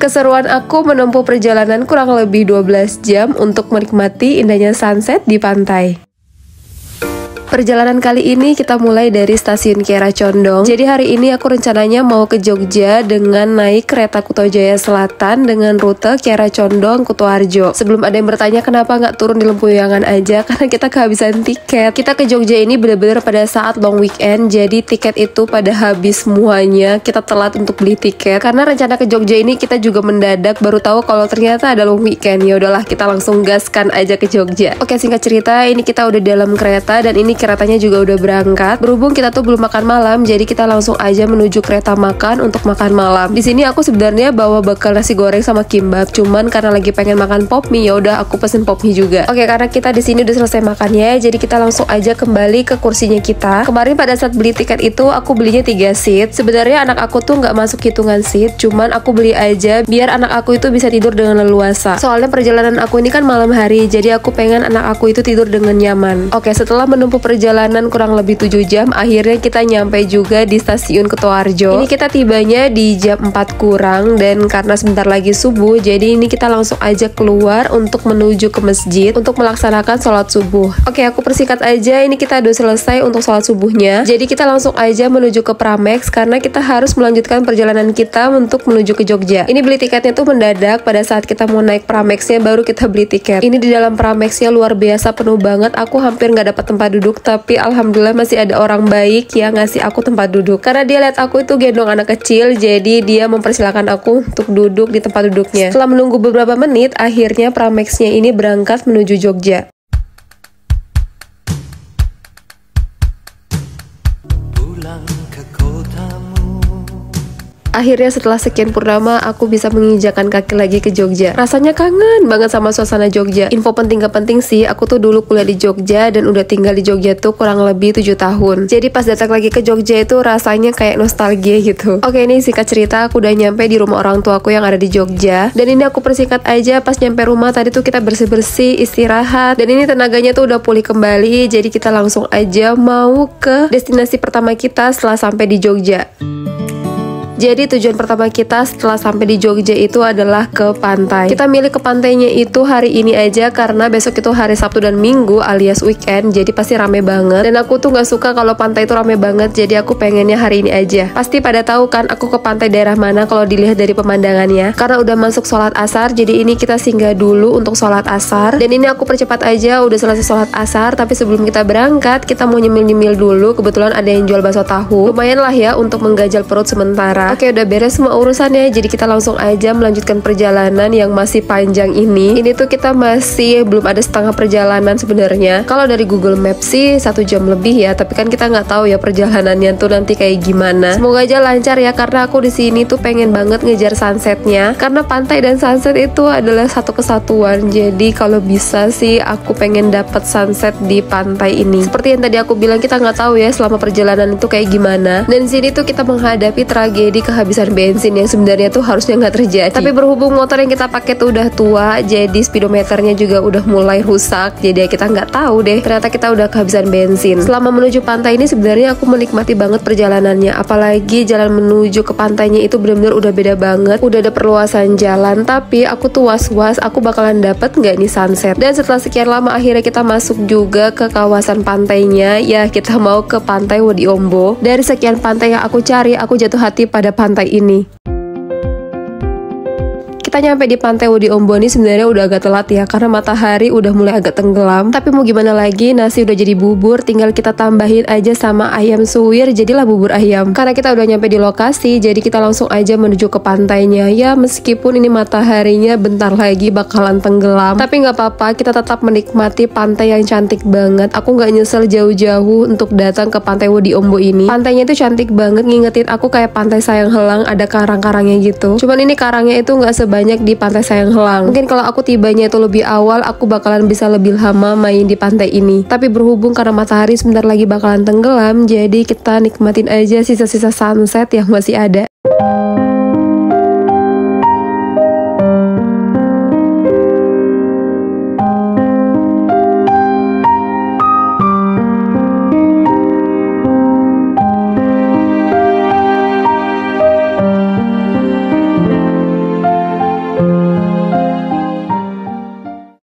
Keseruan aku menempuh perjalanan kurang lebih 12 jam untuk menikmati indahnya sunset di pantai. Perjalanan kali ini kita mulai dari stasiun Kiara Condong. Jadi hari ini aku rencananya mau ke Jogja dengan naik kereta Kuto Jaya Selatan dengan rute Kiara Condong Kutoarjo. Sebelum ada yang bertanya kenapa nggak turun di Lempuyangan aja, karena kita kehabisan tiket. Kita ke Jogja ini benar-benar pada saat long weekend, jadi tiket itu pada habis semuanya. Kita telat untuk beli tiket karena rencana ke Jogja ini kita juga mendadak, baru tahu kalau ternyata ada long weekend. Ya udahlah, kita langsung gaskan aja ke Jogja. Oke, singkat cerita, ini kita udah di dalam kereta dan ini keretanya juga udah berangkat. Berhubung kita tuh belum makan malam, jadi kita langsung aja menuju kereta makan untuk makan malam. Di sini aku sebenarnya bawa bekal nasi goreng sama kimbab, cuman karena lagi pengen makan pop mie, ya udah aku pesen pop mie juga. Oke, karena kita di sini udah selesai makannya, jadi kita langsung aja kembali ke kursinya kita. Kemarin pada saat beli tiket itu aku belinya 3 seat. Sebenarnya anak aku tuh nggak masuk hitungan seat, cuman aku beli aja biar anak aku itu bisa tidur dengan leluasa. Soalnya perjalanan aku ini kan malam hari, jadi aku pengen anak aku itu tidur dengan nyaman. Oke, setelah menempuh perjalanan kurang lebih 7 jam, akhirnya kita nyampe juga di stasiun Kutoarjo. Ini kita tibanya di jam 4 kurang, dan karena sebentar lagi subuh, jadi ini kita langsung aja keluar untuk menuju ke masjid untuk melaksanakan sholat subuh. Oke, aku persingkat aja, ini kita udah selesai untuk sholat subuhnya. Jadi kita langsung aja menuju ke Pramex karena kita harus melanjutkan perjalanan kita untuk menuju ke Jogja. Ini beli tiketnya tuh mendadak, pada saat kita mau naik Pramexnya baru kita beli tiket. Ini di dalam Pramexnya luar biasa penuh banget, aku hampir nggak dapat tempat duduk, tapi alhamdulillah masih ada orang baik yang ngasih aku tempat duduk. Karena dia lihat aku itu gendong anak kecil, jadi dia mempersilahkan aku untuk duduk di tempat duduknya. Setelah menunggu beberapa menit, akhirnya Pramexnya ini berangkat menuju Jogja. Akhirnya setelah sekian purnama, aku bisa menginjakan kaki lagi ke Jogja. Rasanya kangen banget sama suasana Jogja. Info penting gak penting sih, aku tuh dulu kuliah di Jogja dan udah tinggal di Jogja tuh kurang lebih 7 tahun. Jadi pas datang lagi ke Jogja itu rasanya kayak nostalgia gitu. Oke, ini singkat cerita, aku udah nyampe di rumah orang tuaku yang ada di Jogja. Dan ini aku persingkat aja, pas nyampe rumah tadi tuh kita bersih-bersih, istirahat. Dan ini tenaganya tuh udah pulih kembali, jadi kita langsung aja mau ke destinasi pertama kita setelah sampai di Jogja. Jadi tujuan pertama kita setelah sampai di Jogja itu adalah ke pantai. Kita milih ke pantainya itu hari ini aja karena besok itu hari Sabtu dan Minggu alias weekend, jadi pasti rame banget. Dan aku tuh gak suka kalau pantai itu rame banget, jadi aku pengennya hari ini aja. Pasti pada tahu kan aku ke pantai daerah mana kalau dilihat dari pemandangannya. Karena udah masuk sholat asar, jadi ini kita singgah dulu untuk sholat asar. Dan ini aku percepat aja, udah selesai sholat asar, tapi sebelum kita berangkat kita mau nyemil-nyemil dulu. Kebetulan ada yang jual bakso tahu, lumayan lah ya untuk menggajal perut sementara. Oke, udah beres semua urusannya, jadi kita langsung aja melanjutkan perjalanan yang masih panjang ini. Ini tuh kita masih belum ada setengah perjalanan sebenarnya. Kalau dari Google Maps sih 1 jam lebih ya, tapi kan kita nggak tahu ya perjalanannya tuh nanti kayak gimana. Semoga aja lancar ya, karena aku di sini tuh pengen banget ngejar sunsetnya. Karena pantai dan sunset itu adalah satu kesatuan. Jadi kalau bisa sih aku pengen dapat sunset di pantai ini. Seperti yang tadi aku bilang, kita nggak tahu ya selama perjalanan itu kayak gimana. Dan di sini tuh kita menghadapi tragedi kehabisan bensin yang sebenarnya tuh harusnya nggak terjadi. Tapi berhubung motor yang kita pakai tuh udah tua, jadi speedometernya juga udah mulai rusak. Jadi ya kita nggak tahu deh, ternyata kita udah kehabisan bensin. Selama menuju pantai ini sebenarnya aku menikmati banget perjalanannya. Apalagi jalan menuju ke pantainya itu benar-benar udah beda banget. Udah ada perluasan jalan, tapi aku tuh was-was aku bakalan dapet nggak nih sunset. Dan setelah sekian lama akhirnya kita masuk juga ke kawasan pantainya. Ya, kita mau ke pantai Wodiombo. Dari sekian pantai yang aku cari, aku jatuh hati pada pantai ini. Kita nyampe di pantai Wodiombo ini sebenarnya udah agak telat ya, karena matahari udah mulai agak tenggelam. Tapi mau gimana lagi, nasi udah jadi bubur, tinggal kita tambahin aja sama ayam suwir, jadilah bubur ayam. Karena kita udah nyampe di lokasi, jadi kita langsung aja menuju ke pantainya. Ya meskipun ini mataharinya bentar lagi bakalan tenggelam, tapi nggak apa-apa, kita tetap menikmati pantai yang cantik banget. Aku nggak nyesel jauh-jauh untuk datang ke pantai Wodiombo ini. Pantainya itu cantik banget, ngingetin aku kayak pantai Sayang Helang, ada karang-karangnya gitu. Cuman ini karangnya itu nggak sebanyak di pantai Sayang Helang. Mungkin kalau aku tibanya itu lebih awal, aku bakalan bisa lebih lama main di pantai ini. Tapi berhubung karena matahari sebentar lagi bakalan tenggelam, jadi kita nikmatin aja sisa-sisa sunset yang masih ada.